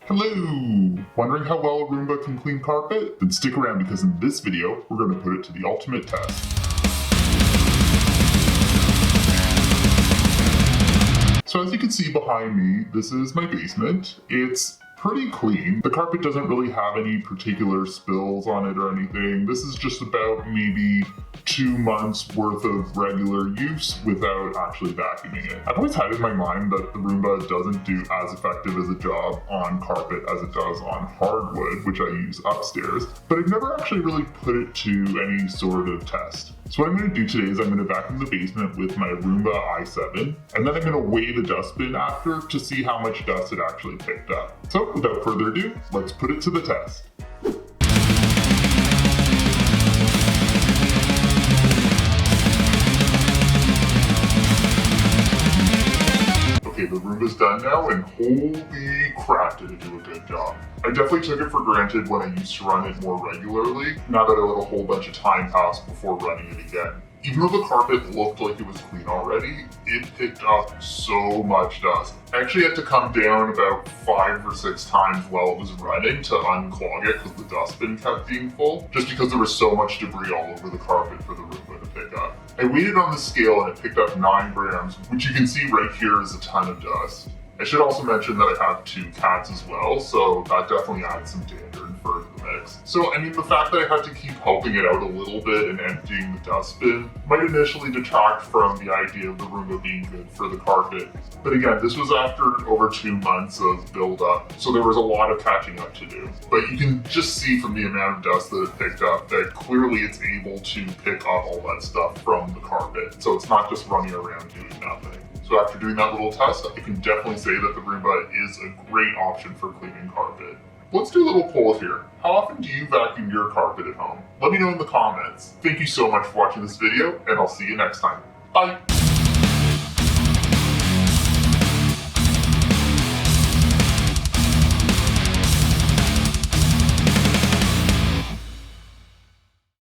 Hello! Wondering how well a Roomba can clean carpet? Then stick around because in this video, we're going to put it to the ultimate test. So as you can see behind me, this is my basement. It's pretty clean. The carpet doesn't really have any particular spills on it or anything. This is just about maybe 2 months worth of regular use without actually vacuuming it. I've always had in my mind that the Roomba doesn't do as effective as a job on carpet as it does on hardwood, which I use upstairs, but I've never actually really put it to any sort of test. So what I'm going to do today is I'm going to vacuum the basement with my Roomba i7, and then I'm going to weigh the dustbin after to see how much dust it actually picked up. So without further ado, let's put it to the test. Okay, the Roomba's done now, and holy crap did it do a good job. I definitely took it for granted when I used to run it more regularly, now that I let a whole bunch of time pass before running it again. Even though the carpet looked like it was clean already, it picked up so much dust. I actually had to come down about 5 or 6 times while it was running to unclog it because the dustbin kept being full, just because there was so much debris all over the carpet for the Roomba to pick up. I weighed it on the scale and it picked up 9 grams, which you can see right here is a ton of dust. I should also mention that I have 2 cats as well, so that definitely adds some dander and fur to the mix. So, I mean, the fact that I had to keep helping it out a little bit and emptying the dustbin might initially detract from the idea of the Roomba being good for the carpet. But again, this was after over 2 months of build-up, so there was a lot of catching up to do. But you can just see from the amount of dust that it picked up that clearly it's able to pick up all that stuff from the carpet. So it's not just running around doing nothing. So after doing that little test, I can definitely say that the Roomba is a great option for cleaning carpet. Let's do a little poll here. How often do you vacuum your carpet at home? Let me know in the comments. Thank you so much for watching this video, and I'll see you next time. Bye!